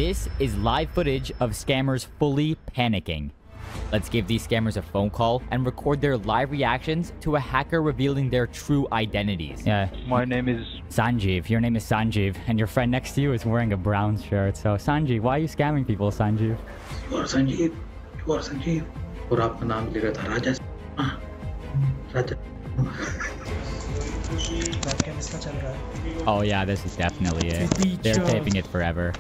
This is live footage of scammers fully panicking. Let's give these scammers a phone call and record their live reactions to a hacker revealing their true identities. Yeah. My name is Sanjeev. Your name is Sanjeev, and your friend next to you is wearing a brown shirt. So, Sanjeev, why are you scamming people, Sanjeev? You are Sanjeev. You are Sanjeev. और आपका नाम लिखा था राजा. राजा. Oh yeah, this is definitely it. They're taping it forever.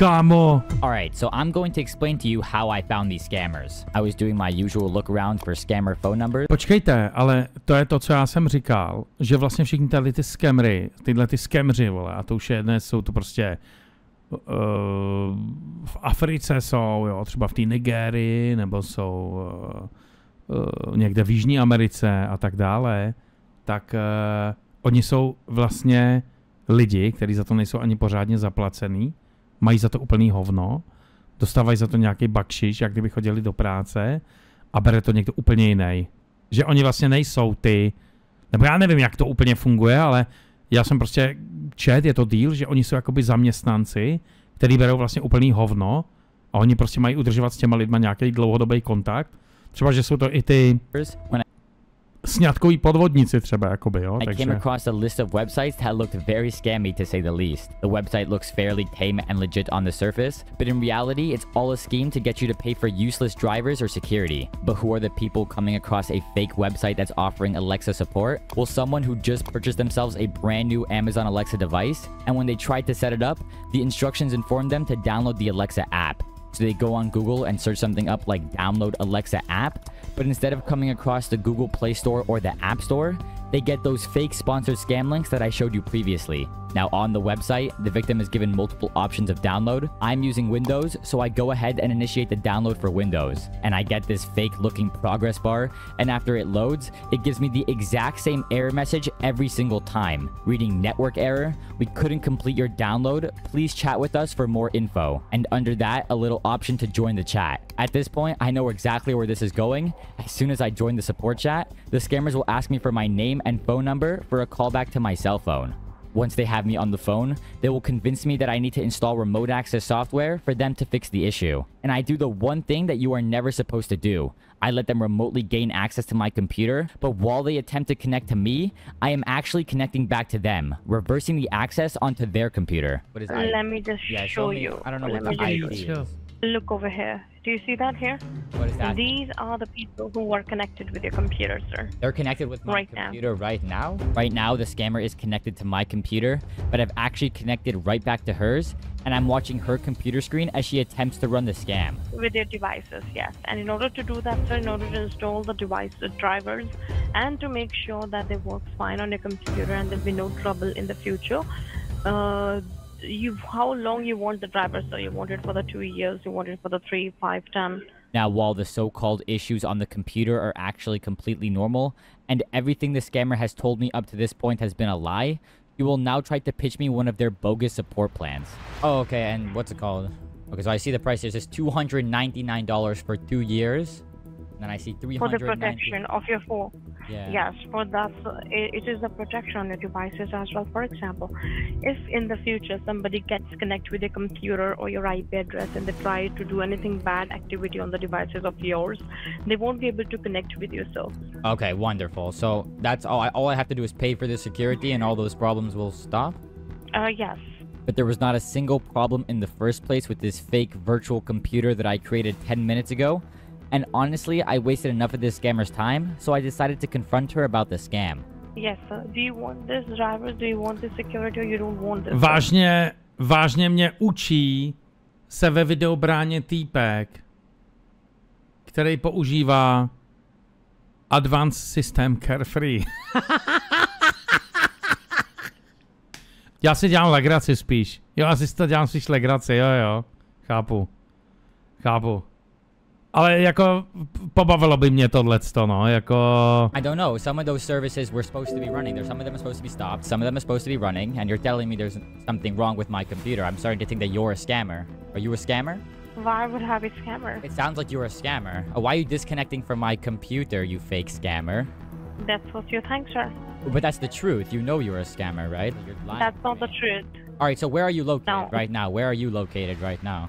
Alright, so I'm going to explain to you how I found these scammers. I was doing my usual look around for scammer phone numbers. Počkejte, ale to je to, co já jsem říkal, že vlastně všichni tady ty scammery, tyhle ty scammeři, vole, a to už je dnes, jsou to prostě v Africe jsou, jo, třeba v té Nigérii, nebo jsou někde v Jižní Americe a tak dále, tak oni jsou vlastně lidi, kteří za to nejsou ani pořádně zaplacený, mají za to úplný hovno, dostávají za to nějaký bakšiš, jak kdyby chodili do práce a bere to někdo úplně jiný. Že oni vlastně nejsou ty, nebo já nevím, jak to úplně funguje, ale já jsem prostě čet, je to deal, že oni jsou jakoby zaměstnanci, který berou vlastně úplný hovno a oni prostě mají udržovat s těma lidma nějaký dlouhodobý kontakt. Třeba, že jsou to i ty sňatkoví podvodníci třeba, jakoby, jo. I came across a list of websites that looked very scammy, to say the least. The website looks fairly tame and legit on the surface, but in reality, it's all a scheme to get you to pay for useless drivers or security. But who are the people coming across a fake website that's offering Alexa support? Well, someone who just purchased themselves a brand new Amazon Alexa device, and when they tried to set it up, the instructions informed them to download the Alexa app. So they go on Google and search something up like download Alexa app, but instead of coming across the Google Play Store or the App Store, they get those fake sponsored scam links that I showed you previously. Now on the website, the victim is given multiple options of download. I'm using Windows, so I go ahead and initiate the download for Windows. And I get this fake looking progress bar, and after it loads, it gives me the exact same error message every single time. Reading network error, we couldn't complete your download, please chat with us for more info. And under that, a little option to join the chat. At this point, I know exactly where this is going. As soon as I join the support chat, the scammers will ask me for my name and phone number for a callback to my cell phone. Once they have me on the phone, they will convince me that I need to install remote access software for them to fix the issue. And I do the one thing that you are never supposed to do. I let them remotely gain access to my computer, but while they attempt to connect to me, I am actually connecting back to them, reversing the access onto their computer. What is that? Let me just show you. I don't know what the ID is. Look over here. Do you see that here? What is that? These are the people who are connected with your computer, sir. They're connected with my computer right now? Right now, the scammer is connected to my computer, but I've actually connected right back to hers, and I'm watching her computer screen as she attempts to run the scam. With your devices, yes. And in order to do that, sir, in order to install the device, the drivers, and to make sure that they work fine on your computer and there'll be no trouble in the future, how long you want the driver? So you want it for the 2 years, you want it for the 3, 5, 10. Now, while the so-called issues on the computer are actually completely normal, and everything the scammer has told me up to this point has been a lie, he will now try to pitch me one of their bogus support plans. Oh, okay, and what's it called? Okay, so I see the price here. It says $299 for 2 years. And then I see $390 for the protection of your phone. Yeah. Yes, for that, it is the protection on your devices as well. For example, if in the future somebody gets connected with your computer or your IP address and they try to do anything bad activity on the devices of yours, they won't be able to connect with you. So. Okay, wonderful. So that's all. All I have to do is pay for the security, and all those problems will stop. Yes. But there was not a single problem in the first place with this fake virtual computer that I created 10 minutes ago. And honestly, I wasted enough of this scammer's time, so I decided to confront her about the scam. Yes, sir. Do you want this driver? Do you want this security or you don't want this? Vážně mě učí se ve videu bránit týpek, který používá Advanced System Carefree. Já si dělám legraci spíš. Jo, asi si to dělám spíš legraci, jo. Chápu. Ale jako pobavilo by mě tohleto, no, jako... I don't know, some of those services were supposed to be running. There's some of them are supposed to be stopped, some of them are supposed to be running, and you're telling me there's something wrong with my computer. I'm starting to think that you're a scammer. Are you a scammer? Why would I have a scammer? It sounds like you're a scammer. Why are you disconnecting from my computer, you fake scammer? That's what you think, sir. But that's the truth. You know you're a scammer, right? You're lying. That's not the truth. All right, so where are you located No. right now? Where are you located right now?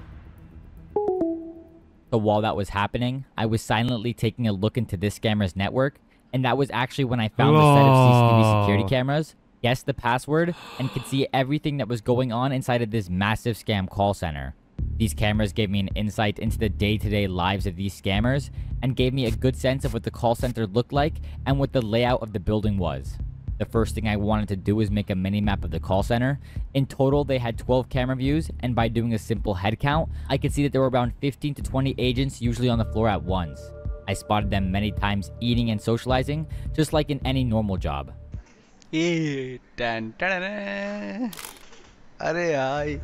So while that was happening, I was silently taking a look into this scammer's network, and that was actually when I found the set of CCTV security cameras, guessed the password, and could see everything that was going on inside of this massive scam call center. These cameras gave me an insight into the day-to-day lives of these scammers and gave me a good sense of what the call center looked like and what the layout of the building was. The first thing I wanted to do was make a mini-map of the call center. In total, they had 12 camera views, and by doing a simple head count, I could see that there were around 15 to 20 agents usually on the floor at once. I spotted them many times eating and socializing, just like in any normal job. Hey, dun, dun, dun, dun. Arey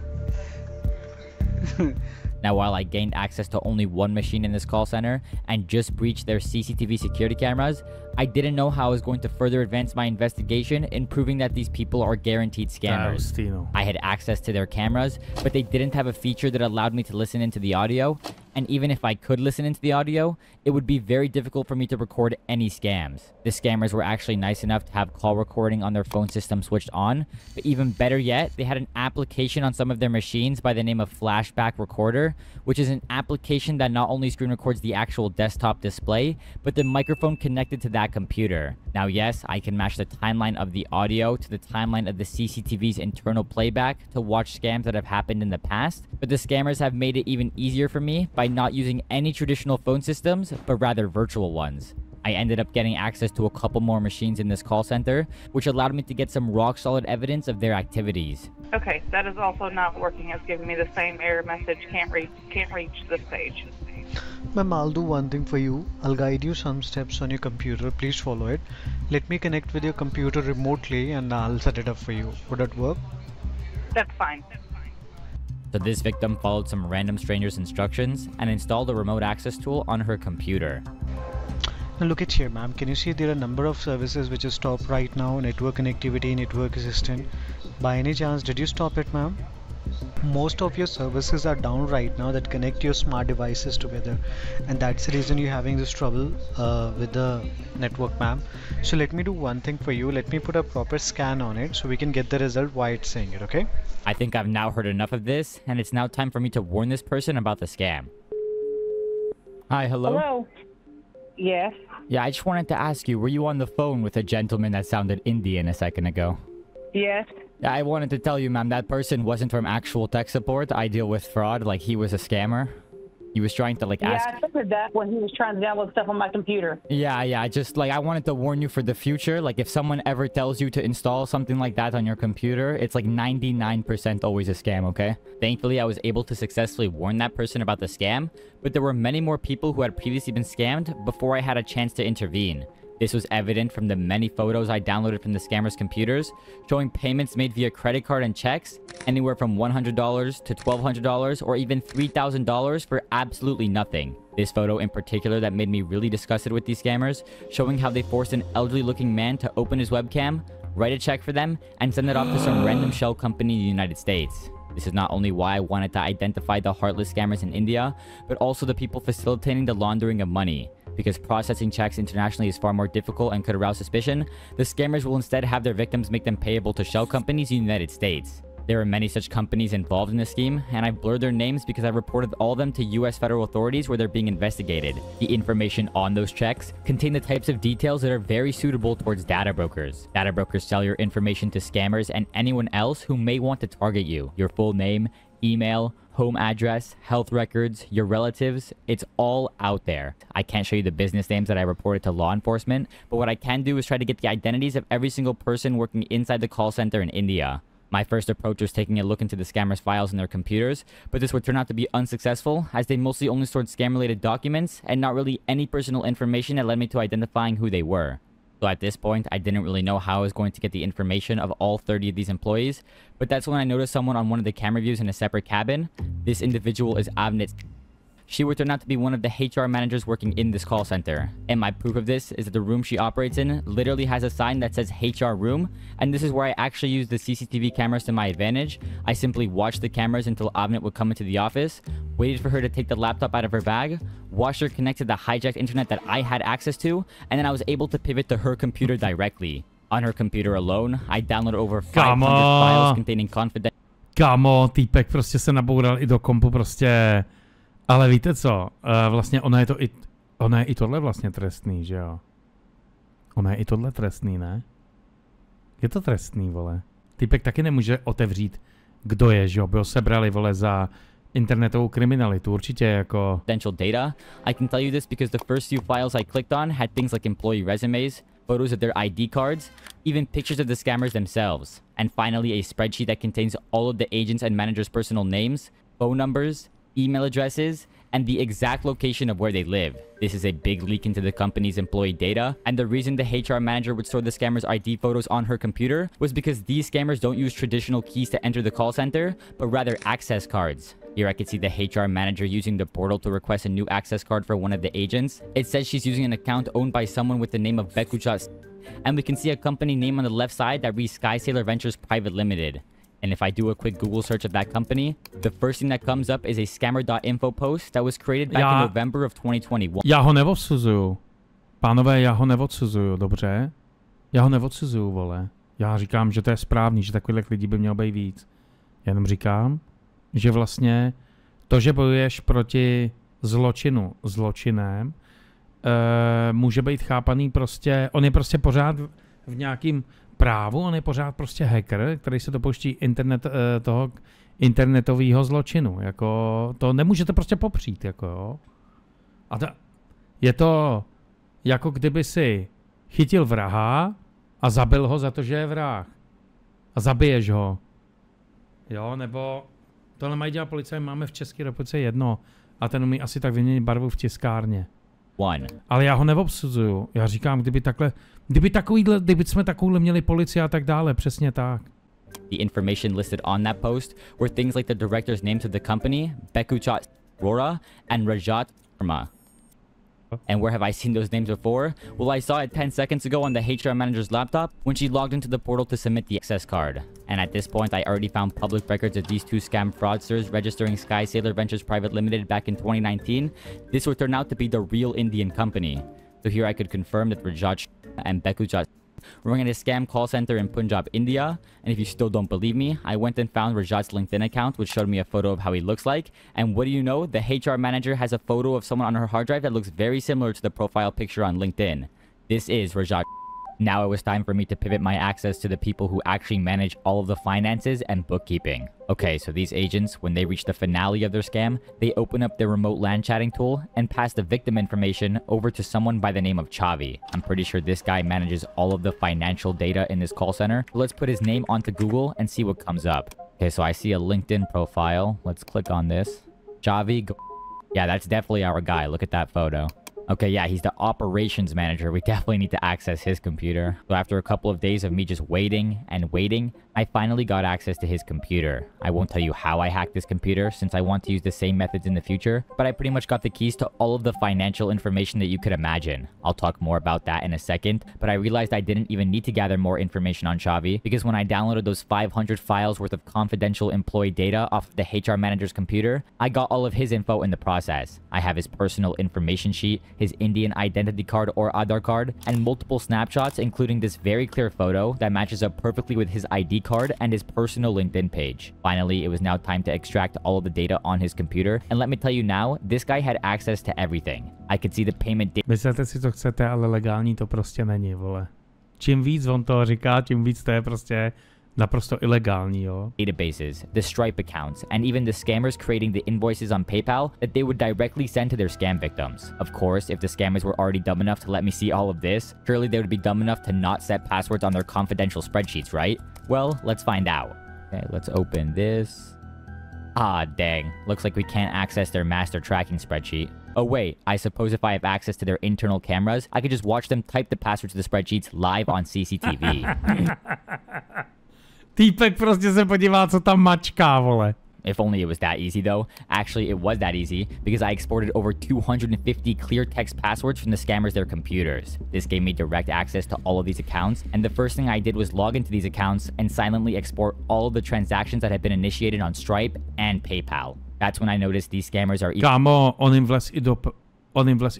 yaar. Now, while I gained access to only one machine in this call center and just breached their CCTV security cameras, I didn't know how I was going to further advance my investigation in proving that these people are guaranteed scammers. I had access to their cameras, but they didn't have a feature that allowed me to listen into the audio, and even if I could listen into the audio, it would be very difficult for me to record any scams. The scammers were actually nice enough to have call recording on their phone system switched on, but even better yet, they had an application on some of their machines by the name of Flashback Recorder, which is an application that not only screen records the actual desktop display, but the microphone connected to that computer. Now, yes, I can match the timeline of the audio to the timeline of the CCTV's internal playback to watch scams that have happened in the past, but the scammers have made it even easier for me by not using any traditional phone systems, but rather virtual ones. I ended up getting access to a couple more machines in this call center, which allowed me to get some rock-solid evidence of their activities. Okay, that is also not working. It's giving me the same error message. Can't reach this page. Ma'am, I'll do one thing for you. I'll guide you some steps on your computer. Please follow it. Let me connect with your computer remotely and I'll set it up for you. Would that work? That's fine. So this victim followed some random stranger's instructions and installed a remote access tool on her computer. Now look at here, ma'am. Can you see there are a number of services which is stopped right now? Network connectivity, network assistant. By any chance, did you stop it, ma'am? Most of your services are down right now that connect your smart devices together, and that's the reason you're having this trouble with the network, ma'am. So let me do one thing for you. Let me put a proper scan on it so we can get the result why it's saying it, okay? I think I've now heard enough of this, and it's now time for me to warn this person about the scam. Hi, hello? Hello? Yes. Yeah, I just wanted to ask you, were you on the phone with a gentleman that sounded Indian a second ago? Yes. Yeah, I wanted to tell you, ma'am, that person wasn't from actual tech support. I deal with fraud, like he was a scammer. He was trying to ask... Yeah, I figured that when he was trying to download stuff on my computer. Yeah, I just I wanted to warn you for the future. Like if someone ever tells you to install something like that on your computer, it's like 99% always a scam, okay? Thankfully, I was able to successfully warn that person about the scam, but there were many more people who had previously been scammed before I had a chance to intervene. This was evident from the many photos I downloaded from the scammers' computers, showing payments made via credit card and checks, anywhere from $100 to $1,200 or even $3,000 for absolutely nothing. This photo in particular that made me really disgusted with these scammers, showing how they forced an elderly-looking man to open his webcam, write a check for them, and send it off to some random shell company in the United States. This is not only why I wanted to identify the heartless scammers in India, but also the people facilitating the laundering of money. Because processing checks internationally is far more difficult and could arouse suspicion, the scammers will instead have their victims make them payable to shell companies in the United States. There are many such companies involved in this scheme, and I've blurred their names because I've reported all of them to US federal authorities where they're being investigated. The information on those checks contain the types of details that are very suitable towards data brokers. Data brokers sell your information to scammers and anyone else who may want to target you. Your full name, email, home address, health records, your relatives, it's all out there. I can't show you the business names that I reported to law enforcement, but what I can do is try to get the identities of every single person working inside the call center in India. My first approach was taking a look into the scammers' files in their computers, but this would turn out to be unsuccessful as they mostly only stored scam-related documents and not really any personal information that led me to identifying who they were. So at this point, I didn't really know how I was going to get the information of all 30 of these employees, but that's when I noticed someone on one of the camera views in a separate cabin. This individual is Avnit. She would turn out to be one of the HR managers working in this call center. And my proof of this is that the room she operates in literally has a sign that says HR room, and this is where I actually use the CCTV cameras to my advantage. I simply watched the cameras until Avnit would come into the office, waited for her to take the laptop out of her bag, watched her connect to the hijacked internet that I had access to, and then I was able to pivot to her computer directly. On her computer alone, I downloaded over 500 files containing confidential... Kámo, týpek prostě se naboural i do kompu prostě. Ale víte co, vlastně ona je i tohle vlastně trestný, že jo? Ona je i tohle trestný, ne? Je to trestný, vole. Týpek taky nemůže otevřít, kdo je, že jo? By ho sebrali, vole, za internetovou kriminalitu, určitě jako... Confidential data. I can tell you this because the first few files I clicked on had things like employee resumes, photos of their ID cards, even pictures of the scammers themselves, and finally a spreadsheet that contains all of the agents' and managers' personal names, phone numbers, email addresses, and the exact location of where they live. This is a big leak into the company's employee data, and the reason the HR manager would store the scammer's ID photos on her computer was because these scammers don't use traditional keys to enter the call center, but rather access cards. Here I can see the HR manager using the portal to request a new access card for one of the agents. It says she's using an account owned by someone with the name of Bekuchat, and we can see a company name on the left side that reads Sky Sailor Ventures Private Limited. And if I do a quick Google search of that company, the first thing that comes up is a scammer.info post that was created back in November of 2021. Já ho neodsuzuju. Pánové, já ho neodsuzuju, dobře? Já ho neodsuzuju, vole. Já říkám, že to je správný, že takových lidí by mělo být víc. Já jenom říkám, že vlastně to, že bojuješ proti zločinu zločinem, může být chápaný prostě, on je prostě pořád v nějakým právu, on je pořád prostě hacker, který se dopouští toho internetového zločinu. Jako, to nemůžete prostě popřít. Jako, jo. A je to jako kdyby si chytil vraha a zabil ho za to, že je vrah. A zabiješ ho. Jo, nebo tohle mají dělat policie, máme v České republice jedno. A ten umí asi tak vyměnit barvu v tiskárně. Ale já ho neobsuzuju. Já říkám, kdyby jsme takovouhle měli policii a tak dále, přesně tak. The information listed on that post were things like the director's names of the company, Bekuchat Rora and Rajat Sharma. And where have I seen those names before? Well, I saw it 10 seconds ago on the HR manager's laptop when she logged into the portal to submit the access card. And at this point, I already found public records of these two scam fraudsters registering Sky Sailor Ventures Private Limited back in 2019. This would turn out to be the real Indian company. So here I could confirm that Rajat and Bekuchat were running a scam call center in Punjab, India. And if you still don't believe me, I went and found Rajat's LinkedIn account, which showed me a photo of how he looks like. And what do you know? The HR manager has a photo of someone on her hard drive that looks very similar to the profile picture on LinkedIn. This is Rajat. Now it was time for me to pivot my access to the people who actually manage all of the finances and bookkeeping. Okay, so these agents, when they reach the finale of their scam, they open up their remote LAN chatting tool and pass the victim information over to someone by the name of Chavi. I'm pretty sure this guy manages all of the financial data in this call center. So let's put his name onto Google and see what comes up. Okay, so I see a LinkedIn profile. Let's click on this. Chavi. Yeah, that's definitely our guy. Look at that photo. Okay, yeah, he's the operations manager. We definitely need to access his computer. So after a couple of days of me just waiting and waiting, I finally got access to his computer. I won't tell you how I hacked this computer since I want to use the same methods in the future, but I pretty much got the keys to all of the financial information that you could imagine. I'll talk more about that in a second, but I realized I didn't even need to gather more information on Chavi because when I downloaded those 500 files worth of confidential employee data off of the HR manager's computer, I got all of his info in the process. I have his personal information sheet, his Indian identity card or Aadhaar card, and multiple snapshots including this very clear photo that matches up perfectly with his ID card and his personal LinkedIn page. Finally, it was now time to extract all of the data on his computer, and let me tell you now, this guy had access to everything. I could see the payment data. Myslete si, co chcete, ale legální to prostě není, vole. Čím víc on toho říká, tím víc to je prostě naprosto ilegální, jo. Databases, the Stripe accounts, and even the scammers creating the invoices on PayPal that they would directly send to their scam victims. Of course, if the scammers were already dumb enough to let me see all of this, surely they would be dumb enough to not set passwords on their confidential spreadsheets, right? Well, let's find out. Okay, let's open this. Ah, dang. Looks like we can't access their master tracking spreadsheet. Oh wait, I suppose if I have access to their internal cameras, I could just watch them type the passwords to the spreadsheets live on CCTV. Týpek prostě se podívá, co tam mačká, vole. If only it was that easy though. Actually, it was that easy because I exported over 250 clear text passwords from the scammers' their computers. This gave me direct access to all of these accounts, and the first thing I did was log into these accounts and silently export all of the transactions that had been initiated on Stripe and PayPal. That's when I noticed these scammers are... Kámo, on jim vlez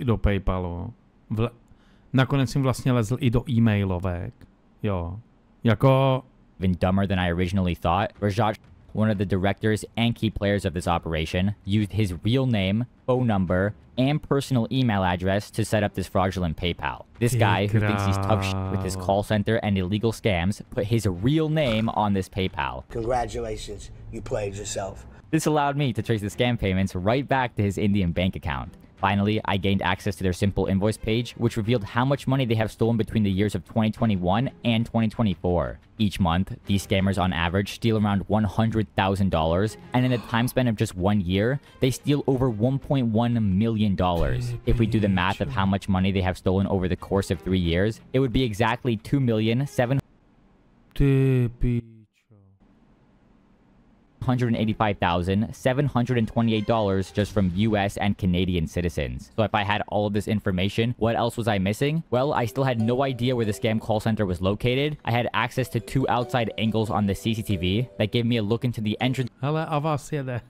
i do PayPalu. Nakonec jim vlastně lezl i do e-mailovek. Jo. Jako... Even dumber than I originally thought. Rajat one of the directors and key players of this operation, used his real name, phone number, and personal email address to set up this fraudulent PayPal. This guy, who thinks he's tough shit with his call center and illegal scams, put his real name on this PayPal. Congratulations, you played yourself. This allowed me to trace the scam payments right back to his Indian bank account. Finally, I gained access to their simple invoice page, which revealed how much money they have stolen between the years of 2021 and 2024. Each month, these scammers on average steal around $100,000, and in a time span of just 1 year, they steal over $1.1 million. If we do the math of how much money they have stolen over the course of 3 years, it would be exactly $2,785,728 just from US and Canadian citizens. So if I had all of this information, what else was I missing? Well, I still had no idea where the scam call center was located. I had access to 2 outside angles on the CCTV that gave me a look into the entrance. Hele, Avas jede.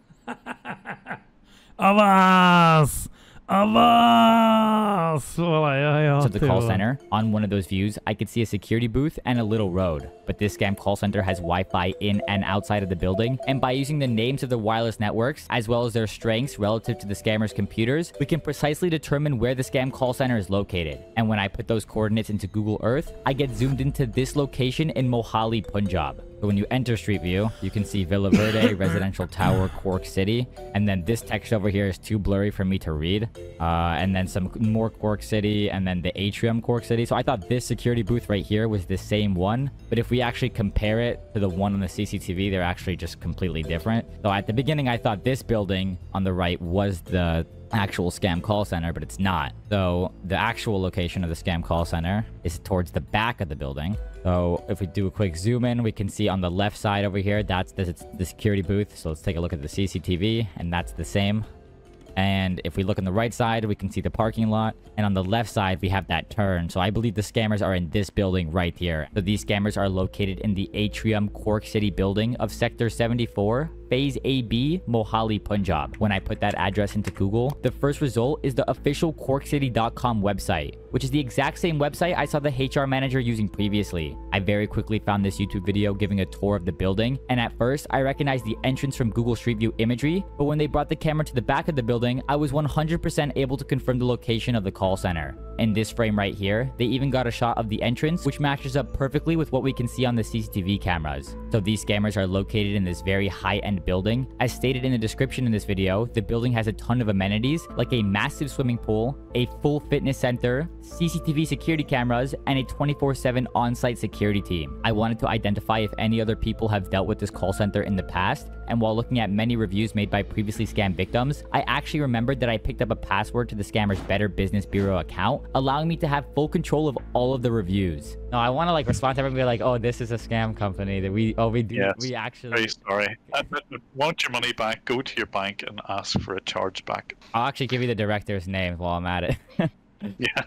Avas! Avas! To the call center. On one of those views, I could see a security booth and a little road. But this scam call center has Wi-Fi in and outside of the building. And by using the names of the wireless networks, as well as their strengths relative to the scammers' computers, we can precisely determine where the scam call center is located. And when I put those coordinates into Google Earth, I get zoomed into this location in Mohali, Punjab. So when you enter Street View, you can see Villa Verde, Residential Tower, Cork City. And then this text over here is too blurry for me to read. And then some more Cork City, and then the atrium Cork City. So I thought this security booth right here was the same one. But if we actually compare it to the one on the CCTV, they're actually just completely different. So at the beginning, I thought this building on the right was the actual scam call center, but it's not. So the actual location of the scam call center is towards the back of the building. So if we do a quick zoom in, we can see on the left side over here, that's the security booth. So let's take a look at the CCTV, and that's the same. And if we look on the right side, we can see the parking lot. And on the left side, we have that turn. So I believe the scammers are in this building right here. So these scammers are located in the atrium Cork City building of Sector 74, Phase AB, Mohali, Punjab. When I put that address into Google, the first result is the official corkcity.com website, which is the exact same website I saw the HR manager using previously. I very quickly found this YouTube video giving a tour of the building, and at first, I recognized the entrance from Google Street View imagery, but when they brought the camera to the back of the building, I was 100% able to confirm the location of the call center. In this frame right here, they even got a shot of the entrance, which matches up perfectly with what we can see on the CCTV cameras. So these scammers are located in this very high-end building. As stated in the description in this video, the building has a ton of amenities, like a massive swimming pool, a full fitness center, CCTV security cameras, and a 24/7 on-site security team. I wanted to identify if any other people have dealt with this call center in the past, and while looking at many reviews made by previously scammed victims, I actually remembered that I picked up a password to the scammer's Better Business Bureau account, allowing me to have full control of all of the reviews. No, I want to respond to everybody like, oh, this is a scam company that we do. Yes, we actually. Very sorry. Want your money back? Go to your bank and ask for a charge back. I'll actually give you the director's name while I'm at it. Yeah.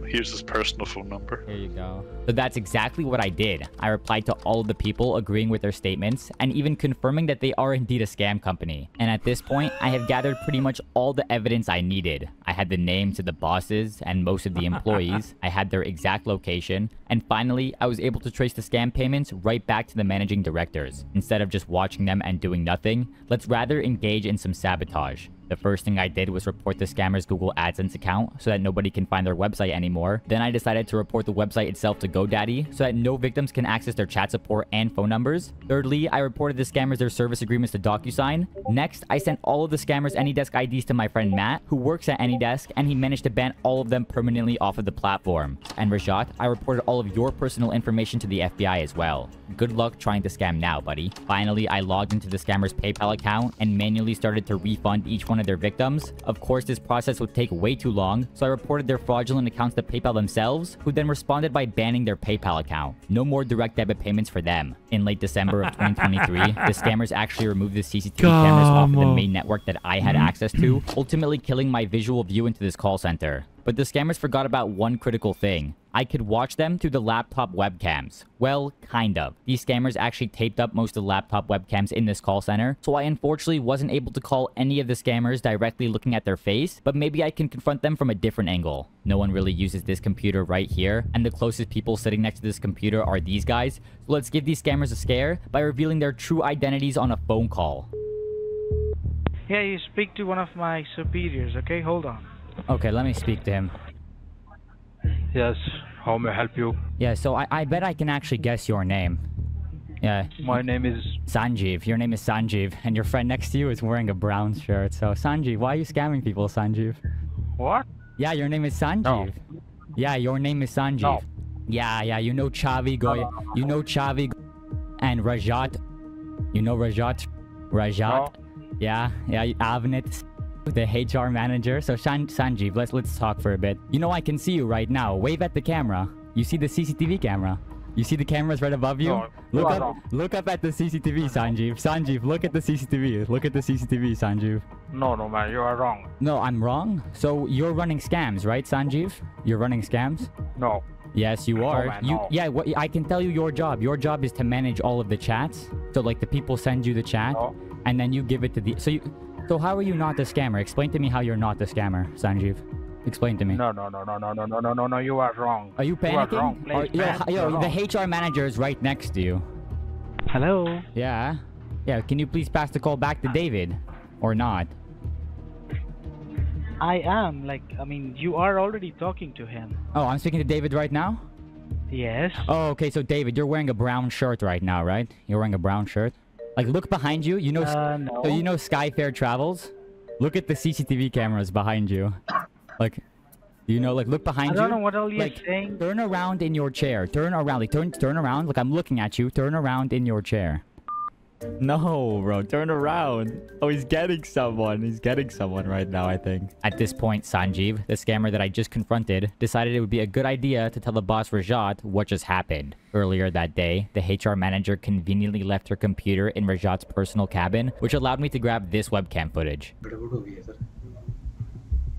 Here's his personal phone number. Here you go. So that's exactly what I did. I replied to all of the people agreeing with their statements and even confirming that they are indeed a scam company. And at this point, I have gathered pretty much all the evidence I needed. I had the names of the bosses and most of the employees. I had their exact location. And finally, I was able to trace the scam payments right back to the managing directors. Instead of just watching them and doing nothing, let's rather engage in some sabotage. The first thing I did was report the scammer's Google AdSense account so that nobody can find their website anymore. Then I decided to report the website itself to GoDaddy so that no victims can access their chat support and phone numbers. Thirdly, I reported the scammers their service agreements to DocuSign. Next, I sent all of the scammers AnyDesk IDs to my friend Matt, who works at AnyDesk, and he managed to ban all of them permanently off of the platform. And Rajat, I reported all of your personal information to the FBI as well. Good luck trying to scam now, buddy. Finally, I logged into the scammer's PayPal account and manually started to refund each one of their victims. Of course, this process would take way too long, so I reported their fraudulent accounts to PayPal themselves, who then responded by banning their PayPal account. No more direct debit payments for them. In late December of 2023, the scammers actually removed the CCTV cameras off of the main network that I had access to, ultimately killing my visual view into this call center. But the scammers forgot about one critical thing. I could watch them through the laptop webcams. Well, kind of. These scammers actually taped up most of the laptop webcams in this call center, so I unfortunately wasn't able to call any of the scammers directly looking at their face, but maybe I can confront them from a different angle. No one really uses this computer right here, and the closest people sitting next to this computer are these guys, so let's give these scammers a scare by revealing their true identities on a phone call. Yeah, you speak to one of my superiors, okay? Hold on. Okay, let me speak to him. Yes, how may I help you? Yeah, so I bet I can actually guess your name. Yeah. My name is... Sanjeev. Your name is Sanjeev, and your friend next to you is wearing a brown shirt. So, Sanjeev, why are you scamming people, Sanjeev? What? Yeah, your name is Sanjeev. No. Yeah, your name is Sanjeev. No. Yeah, you know Chavi Goy. You know Chavi and Rajat. You know Rajat? Rajat? No. Yeah, Avnit, the HR manager. So Sanjeev, let's talk for a bit. You know I can see you right now. Wave at the camera. You see the CCTV camera? You see the cameras right above you? No, look up at the CCTV, Sanjeev. Sanjeev, look at the CCTV. Look at the CCTV, Sanjeev. No, man, you are wrong. No, I'm wrong? So you're running scams, right, Sanjeev? You're running scams? No. Yes, you are. No, man, no. Yeah, I can tell you your job. Your job is to manage all of the chats. So like the people send you the chat, and then you give it to the... So how are you not the scammer? Explain to me how you're not the scammer, Sanjeev. Explain to me. No, you are wrong. Are you panicking? You are wrong. Yo, the HR manager is right next to you. Hello? Yeah, can you please pass the call back to David? Or not? I am, you are already talking to him. Oh, I'm speaking to David right now? Yes. Oh, okay, so David, you're wearing a brown shirt right now, right? You're wearing a brown shirt? Like, look behind you. You know, no. So you know Skyfair Travels? Look at the CCTV cameras behind you. Like, you know, like, look behind you. I don't know what all you're saying. Turn around in your chair. Turn around. Like, turn around. Like, I'm looking at you. Turn around in your chair. No, bro. Turn around. Oh, he's getting someone. He's getting someone right now, I think. At this point, Sanjeev, the scammer that I just confronted, decided it would be a good idea to tell the boss Rajat what just happened. Earlier that day, the HR manager conveniently left her computer in Rajat's personal cabin, which allowed me to grab this webcam footage.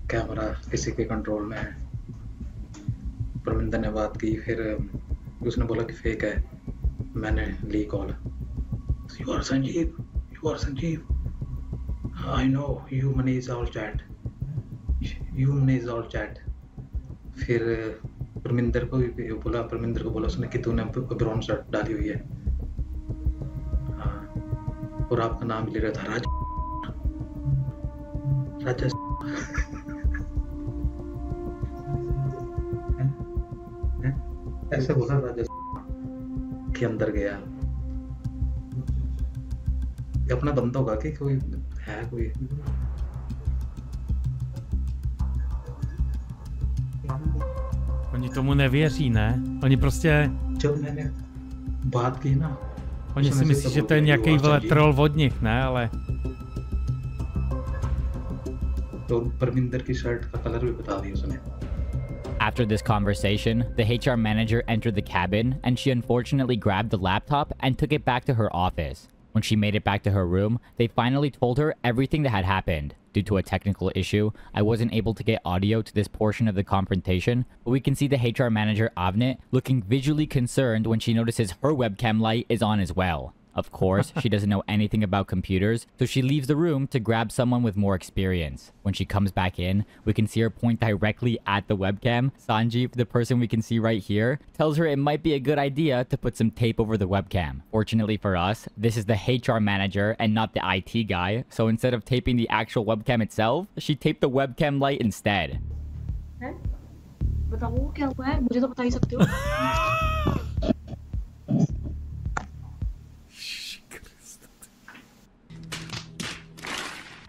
Camera किसी के control में है। परमिंदर ने बात की, फिर उसने बोला कि फेक है। मैंने ली call. You are Sanjeev. You are Sanjeev. I know. You manage all chat. You manage all chat. फिर परमिंदर को बोला उसने कि तूने ब्राउन शर्ट डाली हुई है। हाँ। और आपका नाम ले रहा था राजा। ऐसे बोला राजा के अंदर गया। ये अपना बंदा होगा कि कोई है कोई? Oni tomu nevěří, ne? Oni prostě... जब मैंने बात की ना, oni si myslí, že to je nějaký troll od nich, ne? Ale... तो परमिंदर की शर्ट का कलर भी बता दिया उसने। After this conversation, the HR manager entered the cabin, and she unfortunately grabbed the laptop and took it back to her office. When she made it back to her room, they finally told her everything that had happened. Due to a technical issue, I wasn't able to get audio to this portion of the confrontation, but we can see the HR manager Avnit looking visually concerned when she notices her webcam light is on as well. Of course, she doesn't know anything about computers, so she leaves the room to grab someone with more experience. When she comes back in, we can see her point directly at the webcam. Sanjeev, the person we can see right here, tells her it might be a good idea to put some tape over the webcam. Fortunately for us, this is the HR manager and not the IT guy, so instead of taping the actual webcam itself, she taped the webcam light instead. बताओ क्या हुआ है? मुझे तो बता ही सकते हो।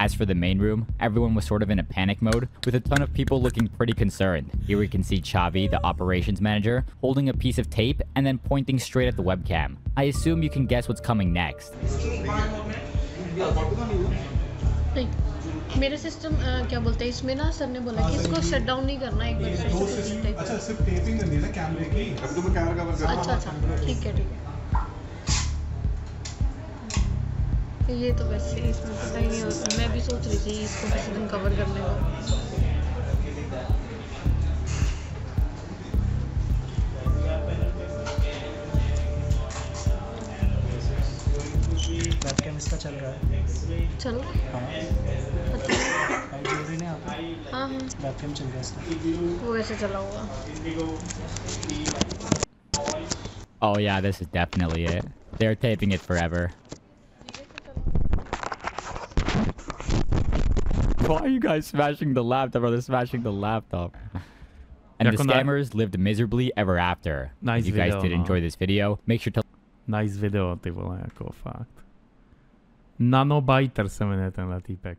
As for the main room, everyone was sort of in a panic mode, with a ton of people looking pretty concerned. Here we can see Chavi, the operations manager, holding a piece of tape and then pointing straight at the webcam. I assume you can guess what's coming next. मेरे system क्या बोलते हैं इसमें ना sir ने बोला कि इसको शट डाउन नहीं करना एक बार सिस्टम। अच्छा सिर्फ टेपिंग करनी है ना कैमरे की। अभी तो मैं कैमरा कवर कर रहा हूं। अच्छा ठीक है। ये तो वैसे इसमें पता ही नहीं होता। मैं भी सोच रही थी इसको किसी दिन कवर करने का। चल रहा है। चल रहा है? हाँ। अच्छा। लाइट जल रही है यहाँ पे? हाँ हाँ। वेबकैम चल रहा है इसका। वो ऐसे चला होगा। Oh yeah, this is definitely it. They're taping it forever. Why are you guys smashing the laptop? Or they're smashing the laptop. And the scammers lived miserably ever after. Nice if you guys video, did enjoy this video, make sure to... Nice video, ty vole, jako fakt. Nanobiter se jmenuje tenhle týpek.